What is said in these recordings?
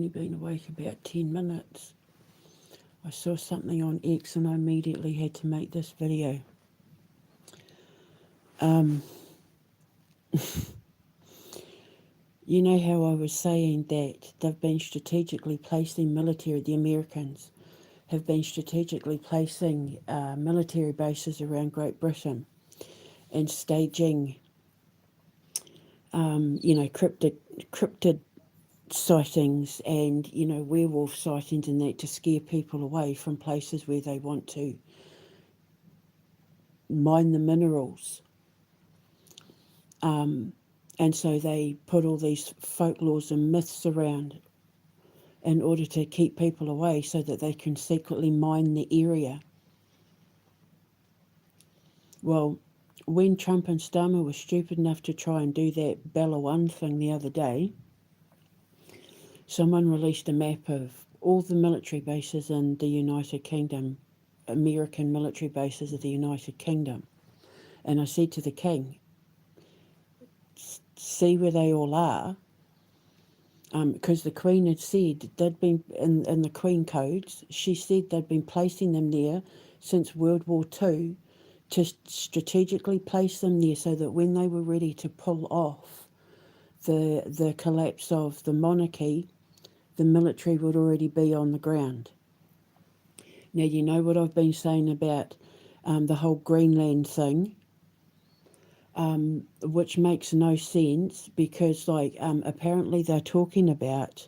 been awake about 10 minutes. I saw something on X and I immediately had to make this video. Um, you know how I was saying that they've been strategically placing military, the Americans have been strategically placing military bases around Great Britain and staging, cryptid sightings and, werewolf sightings and that to scare people away from places where they want to mine the minerals. And so they put all these folklores and myths around in order to keep people away so that they can secretly mine the area. Well, when Trump and Starmer were stupid enough to try and do that Bella One thing the other day, someone released a map of all the military bases in the United Kingdom, American military bases of the United Kingdom. And I said to the king, see where they all are, because the Queen had said they'd been, in the Queen codes, she said they'd been placing them there since World War II to strategically place them there so that when they were ready to pull off the collapse of the monarchy, the military would already be on the ground. Now, you know what I've been saying about the whole Greenland thing, which makes no sense because, apparently they're talking about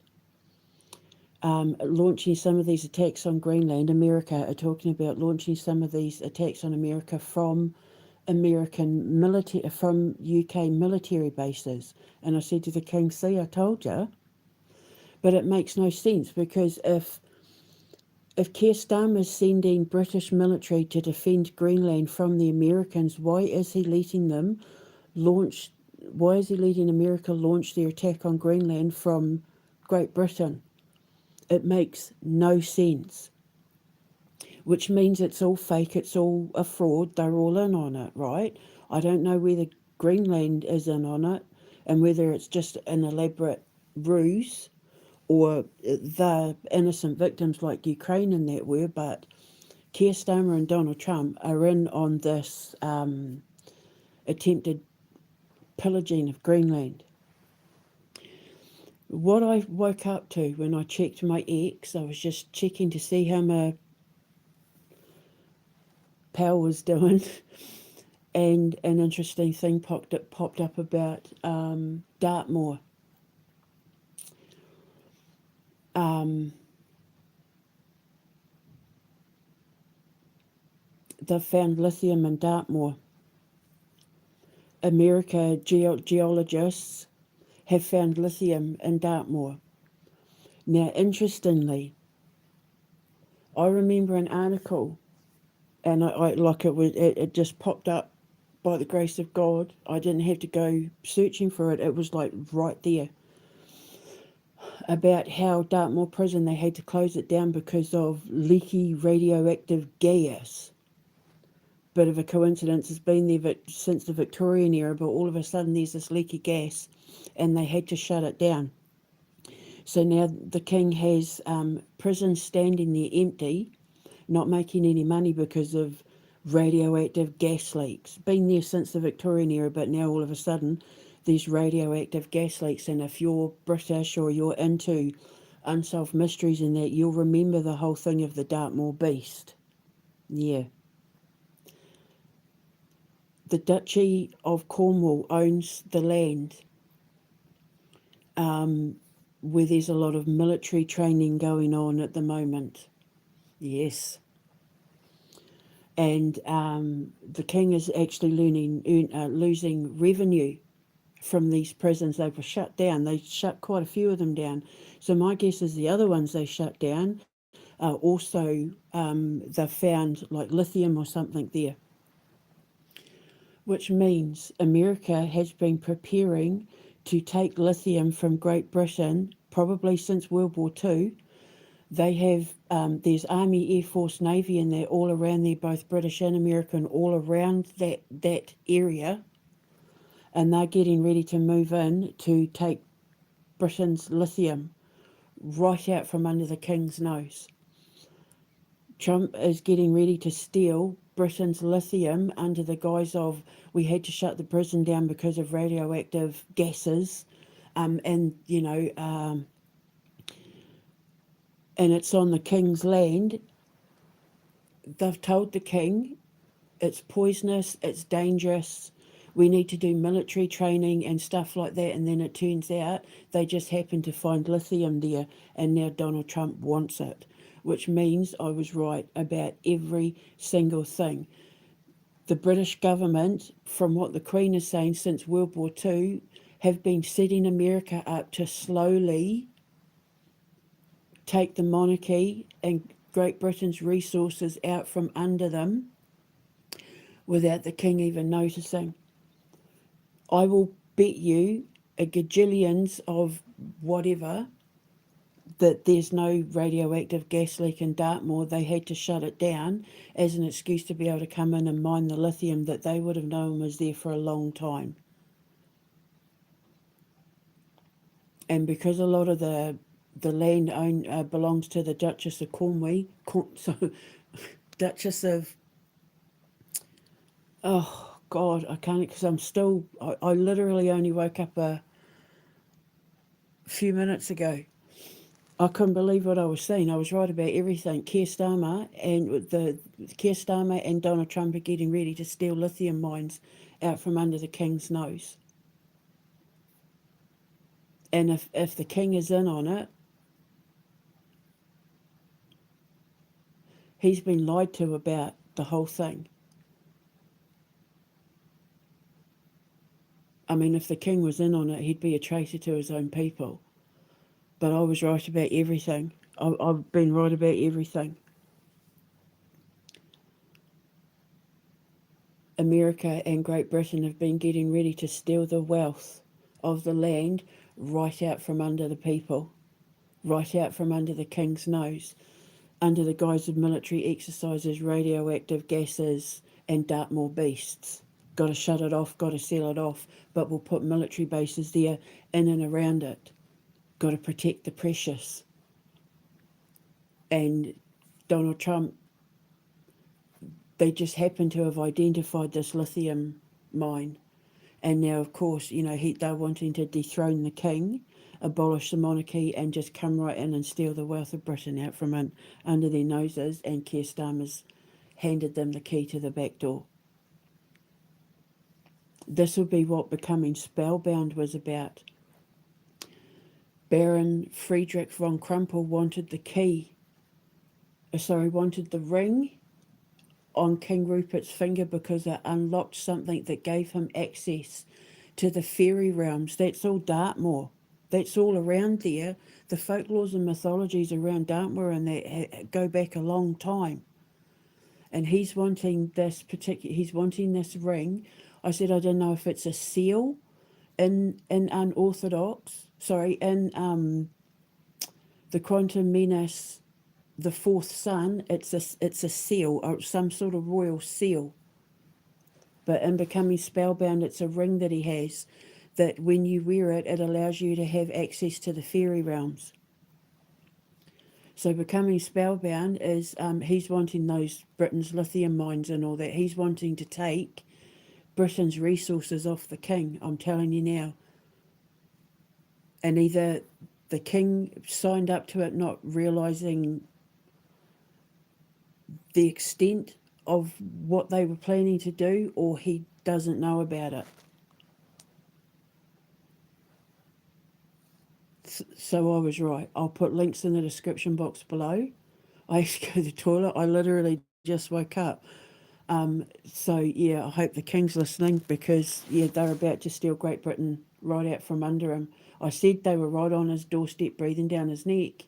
launching some of these attacks on Greenland. America are talking about launching some of these attacks on America from from UK military bases. And I said to the king, see, I told you. But it makes no sense because if Keir Starmer's sending British military to defend Greenland from the Americans, why is he letting them launch? Why is he letting America launch their attack on Greenland from Great Britain? It makes no sense. Which means it's all fake, it's all a fraud, they're all in on it, right? I don't know whether Greenland is in on it and whether it's just an elaborate ruse or the innocent victims like Ukraine and that were, but Keir Starmer and Donald Trump are in on this attempted pillaging of Greenland. What I woke up to when I checked my X, I was just checking to see how my pal was doing, and an interesting thing popped up about Dartmoor. They've found lithium in Dartmoor. Geologists have found lithium in Dartmoor. Now, interestingly, I remember an article, and it just popped up by the grace of God. I didn't have to go searching for it. It was like right there about how Dartmoor prison, they had to close it down because of leaky radioactive gas. Bit of a coincidence, it's been there since the Victorian era, but all of a sudden there's this leaky gas and they had to shut it down. So now the king has prisons standing there empty, not making any money because of radioactive gas leaks. Been there since the Victorian era, but now all of a sudden there's radioactive gas leaks. And if you're British or you're into unsolved mysteries and that, you'll remember the whole thing of the Dartmoor beast. Yeah. The Duchy of Cornwall owns the land where there's a lot of military training going on at the moment. Yes. And the king is actually losing revenue from these prisons. They were shut down. They shut quite a few of them down. So my guess is the other ones they shut down also they've found like lithium or something there. Which means America has been preparing to take lithium from Great Britain probably since World War II. They have, there's Army, Air Force, Navy, and they're all around there, both British and American, all around that area. And they're getting ready to move in to take Britain's lithium right out from under the king's nose. Trump is getting ready to steal Britain's lithium under the guise of we had to shut the prison down because of radioactive gases, and and it's on the king's land. They've told the king it's poisonous, it's dangerous. We need to do military training and stuff like that, and then it turns out they just happen to find lithium there, and now Donald Trump wants it, which means I was right about every single thing. The British government, from what the Queen is saying since World War II, have been setting America up to slowly take the monarchy and Great Britain's resources out from under them without the king even noticing. I will bet you a gajillions of whatever that there's no radioactive gas leak in Dartmoor. They had to shut it down as an excuse to be able to come in and mine the lithium that they would have known was there for a long time. And because a lot of the land belongs to the Duchess of Cornwall, so Duchess of, oh God, I can't, because I'm still, I literally only woke up a few minutes ago. I couldn't believe what I was seeing. I was right about everything. Keir Starmer and Donald Trump are getting ready to steal lithium mines out from under the king's nose. And if the king is in on it, he's been lied to about the whole thing. I mean, if the king was in on it, he'd be a traitor to his own people. But I was right about everything. I've been right about everything. America and Great Britain have been getting ready to steal the wealth of the land right out from under the people, right out from under the king's nose, under the guise of military exercises, radioactive gases, and Dartmoor beasts. Got to shut it off, got to seal it off, but we'll put military bases there in and around it. Got to protect the precious. And Donald Trump, they just happen to have identified this lithium mine. And now, of course, they're wanting to dethrone the king, abolish the monarchy, and just come right in and steal the wealth of Britain out from under their noses. And Keir Starmer's handed them the key to the back door. This would be what becoming spellbound was about. Baron Friedrich von Krumpel wanted wanted the ring on King Rupert's finger because it unlocked something that gave him access to the fairy realms. That's all Dartmoor. That's all around there. The folklores and mythologies around Dartmoor and that go back a long time. And he's wanting this ring. I said I don't know if it's a seal in unorthodox. In the Quantum Menace, the fourth son, it's a seal or some sort of royal seal. But in becoming spellbound, it's a ring that he has that when you wear it, it allows you to have access to the fairy realms. So becoming spellbound is he's wanting those Britain's lithium mines and all that. He's wanting to take Britain's resources off the king, I'm telling you now. And either the king signed up to it not realising the extent of what they were planning to do, or he doesn't know about it. So I was right. I'll put links in the description box below. I used to go to the toilet. I literally just woke up. So yeah, I hope the king's listening because they're about to steal Great Britain right out from under him. I said they were right on his doorstep, breathing down his neck.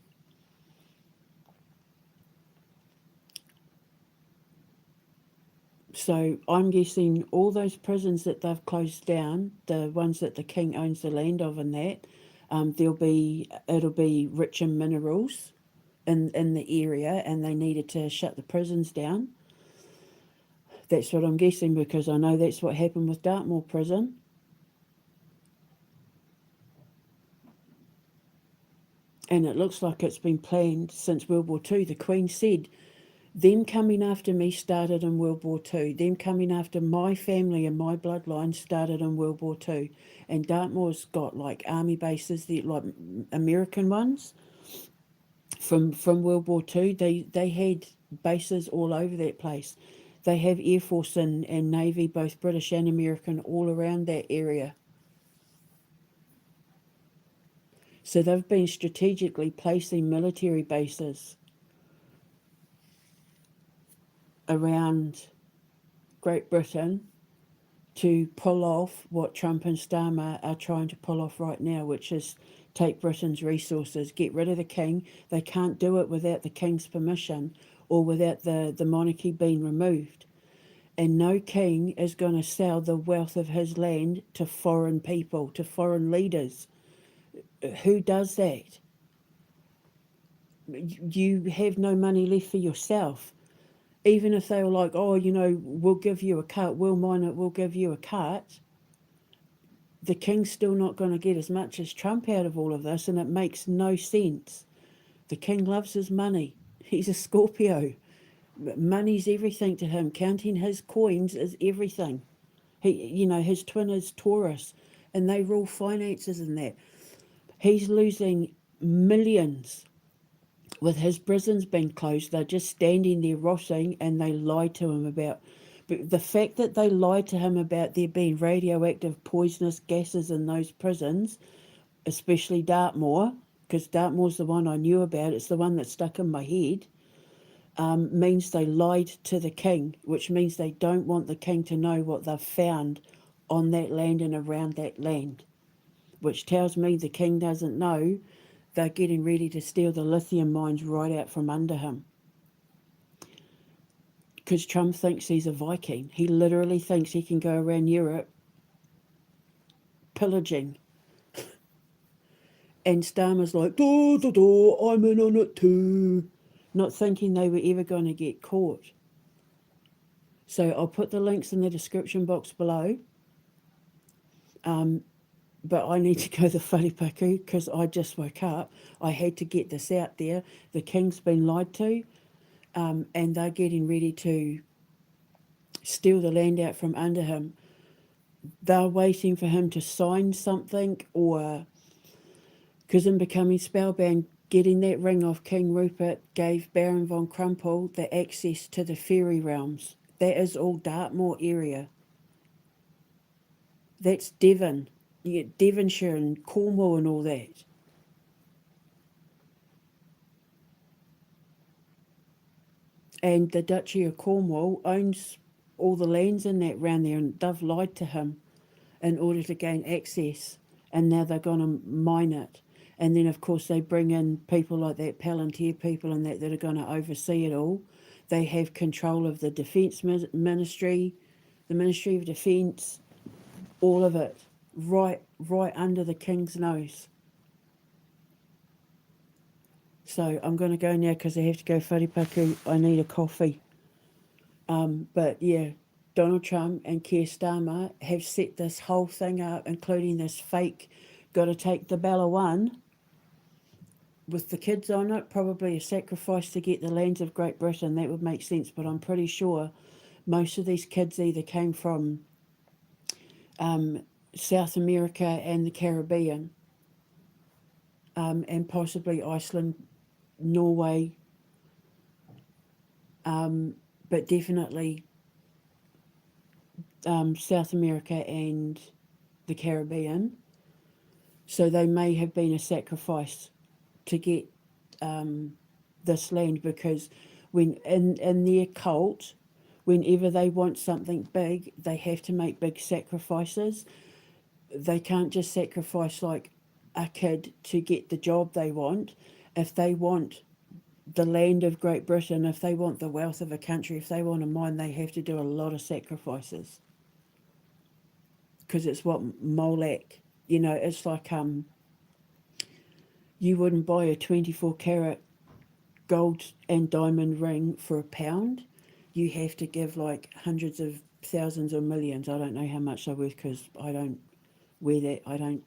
So I'm guessing all those prisons that they've closed down, the ones that the king owns the land of and that, it'll be rich in minerals in the area, and they needed to shut the prisons down. That's what I'm guessing because I know that's what happened with Dartmoor prison. And it looks like it's been planned since World War Two. The Queen said, them coming after me started in World War Two. Them coming after my family and my bloodline started in World War Two. And Dartmoor's got like army bases, like American ones from World War Two. They had bases all over that place. They have Air Force and Navy, both British and American, all around that area. So they've been strategically placing military bases around Great Britain to pull off what Trump and Starmer are trying to pull off right now, which is take Britain's resources, get rid of the king. They can't do it without the king's permission or without the monarchy being removed. And no king is going to sell the wealth of his land to foreign people, to foreign leaders. Who does that? You have no money left for yourself. Even if they were like, oh, we'll give you a cut, we'll mine it, we'll give you a cut, the king's still not going to get as much as Trump out of all of this, and it makes no sense. The king loves his money. He's a Scorpio. Money's everything to him. Counting his coins is everything. His twin is Taurus, and they rule finances and that. He's losing millions with his prisons being closed. They're just standing there rotting, and they lie to him about. But the fact that they lied to him about there being radioactive poisonous gases in those prisons, especially Dartmoor, because Dartmoor's the one I knew about, it's the one that stuck in my head, means they lied to the king, which means they don't want the king to know what they've found on that land and around that land, which tells me the king doesn't know they're getting ready to steal the lithium mines right out from under him. Because Trump thinks he's a Viking. He literally thinks he can go around Europe pillaging. And Starmer's like, I'm in on it too. Not thinking they were ever going to get caught. So I'll put the links in the description box below. But I need to go to wharepaku because I just woke up. I had to get this out there. The king's been lied to, and they're getting ready to steal the land out from under him. They're waiting for him to sign something, or because in becoming spellbound, getting that ring off King Rupert gave Baron von Crumple the access to the fairy realms. That is all Dartmoor area. That's Devon. You get Devonshire and Cornwall and all that. And the Duchy of Cornwall owns all the lands in that round there, and they've lied to him in order to gain access, and now they're going to mine it. And then, of course, they bring in people like that, Palantir people and that are going to oversee it all. They have control of the Defence Ministry, the Ministry of Defence, all of it, right under the king's nose. So I'm going to go now because I have to go wharepaku. I need a coffee. But yeah, Donald Trump and Keir Starmer have set this whole thing up, including this fake got to take the Bella one with the kids on it, probably a sacrifice to get the lands of Great Britain. That would make sense, but I'm pretty sure most of these kids either came from South America and the Caribbean, and possibly Iceland, Norway, but definitely South America and the Caribbean. So they may have been a sacrifice to get this land, because when in their cult, whenever they want something big, they have to make big sacrifices. They can't just sacrifice like a kid to get the job they want. If they want the land of Great Britain, if they want the wealth of a country, if they want a mine, they have to do a lot of sacrifices. Because it's what Molech, it's like you wouldn't buy a 24 carat gold and diamond ring for £1. You have to give like hundreds of thousands or millions. I don't know how much they're worth because I don't wear that. I don't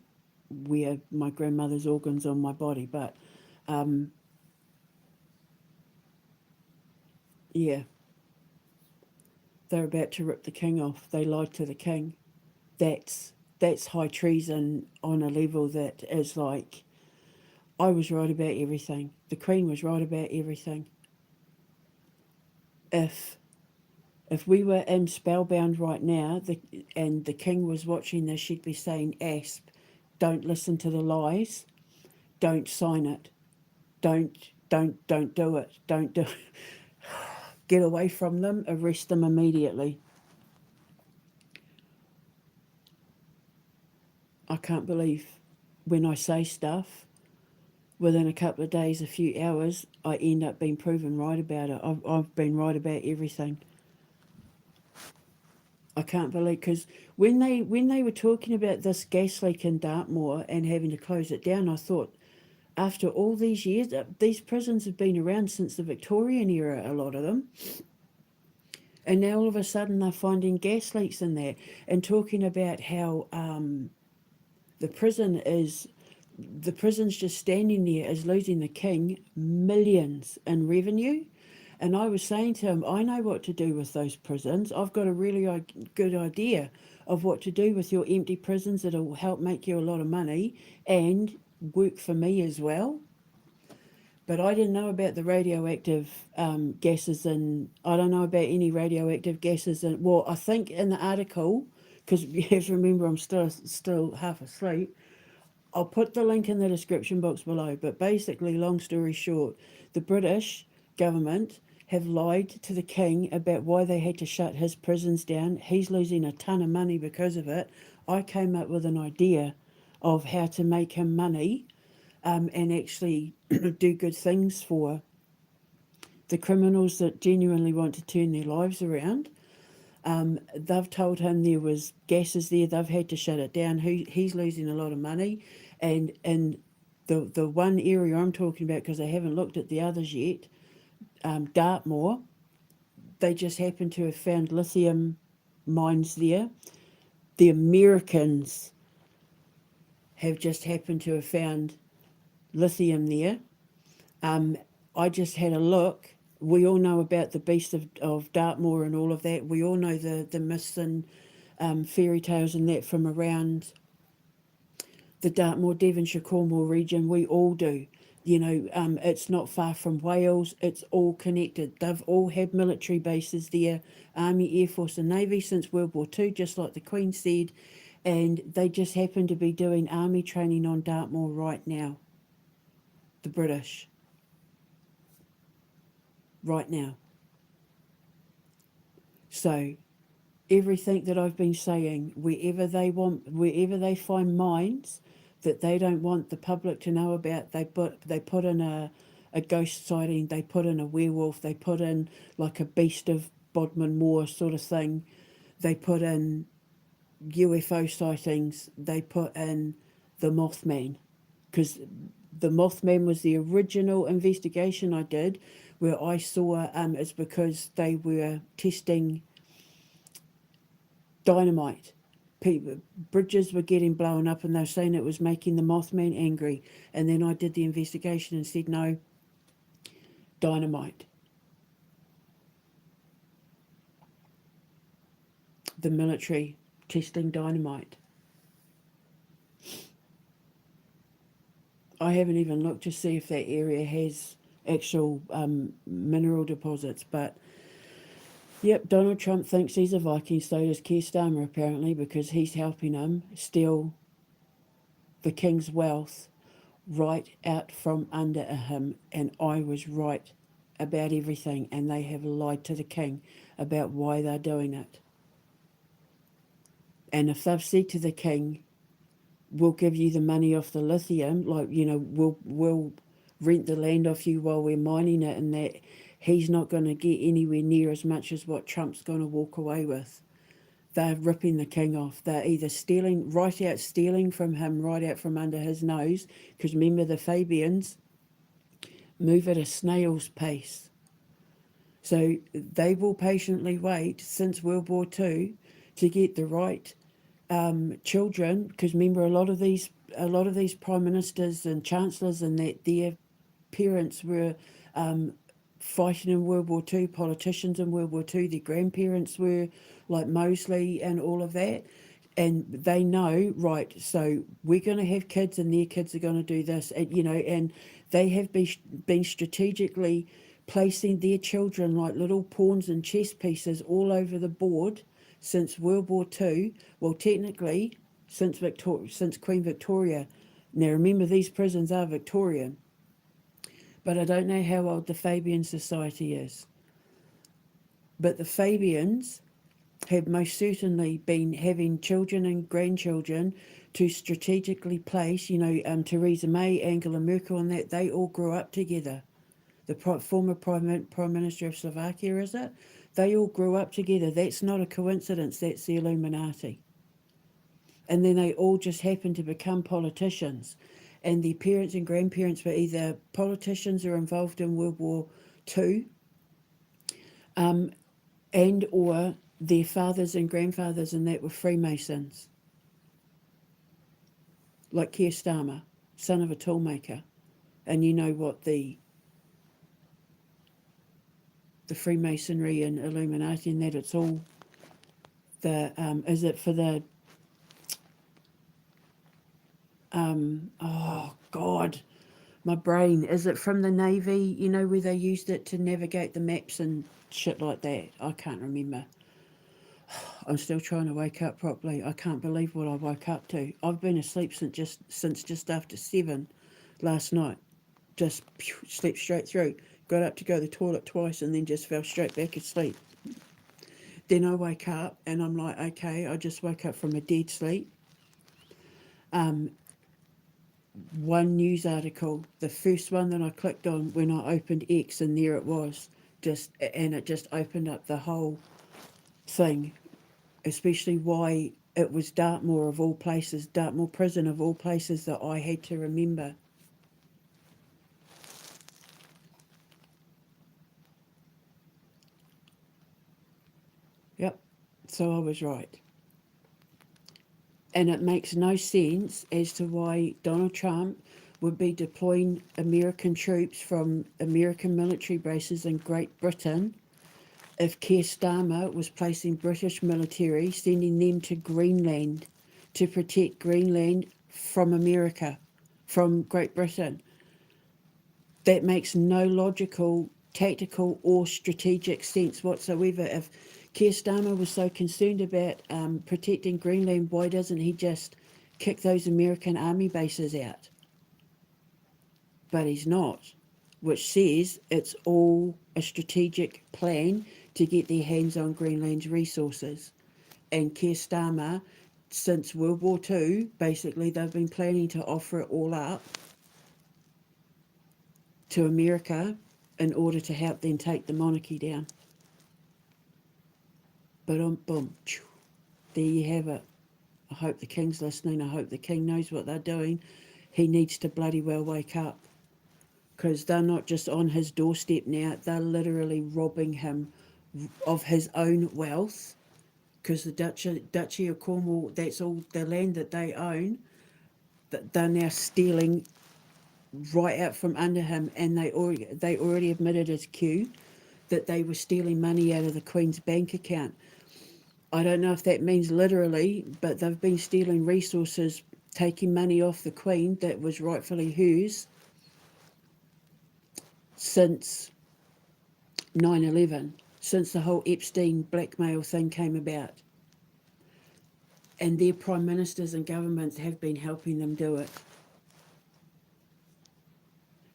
wear my grandmother's organs on my body, but Um, yeah, they're about to rip the king off. They lied to the king. That's that's high treason on a level that is like, I was right about everything. The Queen was right about everything. If if we were in spellbound right now, and the King was watching this, she'd be saying, "Asp, don't listen to the lies. Don't sign it. Don't do it. Don't do. Get away from them. Arrest them immediately." I can't believe when I say stuff, within a couple of days, a few hours, I end up being proven right about it. I've been right about everything. I can't believe, because when they were talking about this gas leak in Dartmoor and having to close it down, I thought, after all these years, these prisons have been around since the Victorian era, a lot of them, and now all of a sudden they're finding gas leaks in there, and talking about how the prison is the prison's just standing there is losing the king millions in revenue. And I was saying to him, I know what to do with those prisons. I've got a really good idea of what to do with your empty prisons that'll help make you a lot of money and work for me as well. But I didn't know about the radioactive gases, and I don't know about any radioactive gases. And well, I think in the article, because you have to remember I'm still half asleep, I'll put the link in the description box below. But basically, long story short, the British government have lied to the king about why they had to shut his prisons down. He's losing a ton of money because of it. I came up with an idea of how to make him money, and actually do good things for the criminals that genuinely want to turn their lives around. They've told him there was gases there. They've had to shut it down. He's losing a lot of money, and in the one area I'm talking about, because I haven't looked at the others yet, Dartmoor, they just happen to have found lithium mines there. The Americans have just happened to have found lithium there. Um, I just had a look. We all know about the beast of Dartmoor and all of that. We all know the myths and fairy tales and that from around the Dartmoor, Devonshire, Cornwall region. We all do. It's not far from Wales. It's all connected. They've all had military bases there, Army, Air Force and Navy since World War II, just like the Queen said. And they just happen to be doing army training on Dartmoor right now. The British. Right now. So everything that I've been saying, wherever they find mines that they don't want the public to know about, they put in a ghost sighting, they put in a werewolf, they put in like a beast of Bodmin Moor sort of thing, they put in UFO sightings, they put in the Mothman, because the Mothman was the original investigation I did, where I saw it's because they were testing dynamite. People, bridges were getting blown up, and they were saying it was making the Mothman angry. And then I did the investigation and said, no, dynamite. The military testing dynamite. I haven't even looked to see if that area has actual mineral deposits, but yep, Donald Trump thinks he's a Viking, so does Keir Starmer apparently, because he's helping him steal the king's wealth right out from under him. And I was right about everything, and they have lied to the king about why they're doing it. And if they've said to the king, we'll give you the money off the lithium, like, we'll rent the land off you while we're mining it, and that, he's not going to get anywhere near as much as what Trump's going to walk away with. They're ripping the king off. They're either stealing from him right out from under his nose, because remember, the Fabians move at a snail's pace. So they will patiently wait since World War II to get the right children, because remember, a lot of these prime ministers and chancellors and that, parents were fighting in World War II, politicians in World War II, their grandparents were, like Mosley and all of that. And they know, right, so we're going to have kids and their kids are going to do this, and, and they have been strategically placing their children like little pawns and chess pieces all over the board since World War II. Well, technically, since Queen Victoria. Now, remember, these prisons are Victorian, but I don't know how old the Fabian Society is. But the Fabians have most certainly been having children and grandchildren to strategically place, Theresa May, Angela Merkel, and that they all grew up together. The former Prime Minister of Slovakia, is it? They all grew up together. That's not a coincidence. That's the Illuminati. And then they all just happened to become politicians. And their parents and grandparents were either politicians or involved in World War II, and or their fathers and grandfathers and that were Freemasons. Like Keir Starmer, son of a toolmaker. And you know what the Freemasonry and Illuminati and that, it's all the, is it for the, oh God, my brain, is it from the Navy, where they used it to navigate the maps and shit like that? I can't remember. I'm still trying to wake up properly. I can't believe what I woke up to. I've been asleep since just after 7 last night. Just slept straight through. Got up to go to the toilet twice and then just fell straight back asleep. Then I wake up and I'm like, okay, I just woke up from a dead sleep. One news article, the first one that I clicked on when I opened X, and there it was. And it just opened up the whole thing, especially why it was Dartmoor of all places, Dartmoor prison of all places, that I had to remember. Yep, so I was right. And it makes no sense as to why Donald Trump would be deploying American troops from American military bases in Great Britain if Keir Starmer was placing British military, sending them to Greenland to protect Greenland from America, from Great Britain. That makes no logical, tactical or strategic sense whatsoever. If Keir Starmer was so concerned about protecting Greenland, why doesn't he just kick those American army bases out? But he's not, which says it's all a strategic plan to get their hands on Greenland's resources. And Keir Starmer, since World War II, basically they've been planning to offer it all up to America in order to help them take the monarchy down. Boom, there you have it. I hope the King's listening. I hope the King knows what they're doing. He needs to bloody well wake up, because they're not just on his doorstep now, they're literally robbing him of his own wealth, because the Duchy of Cornwall, that's all the land that they own, that they're now stealing right out from under him. And they already admitted as Q that they were stealing money out of the Queen's bank account. I don't know if that means literally, but they've been stealing resources, taking money off the Queen that was rightfully hers since 9/11, since the whole Epstein blackmail thing came about. And their prime ministers and governments have been helping them do it.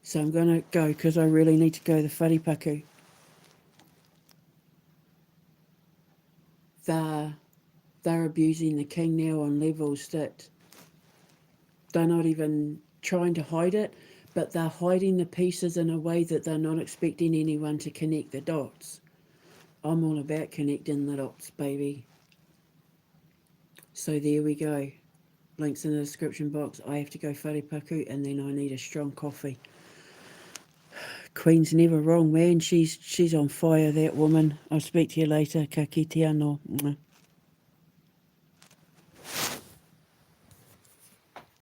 So I'm going to go, because I really need to go to the wharepaku. They're abusing the King now on levels that they're not even trying to hide it, but they're hiding the pieces in a way that they're not expecting anyone to connect the dots. I'm all about connecting the dots, baby. So there we go. Links in the description box. I have to go wharepaku, and then I need a strong coffee. Queen's never wrong, man. She's on fire, that woman. I'll speak to you later. Ka kite anō.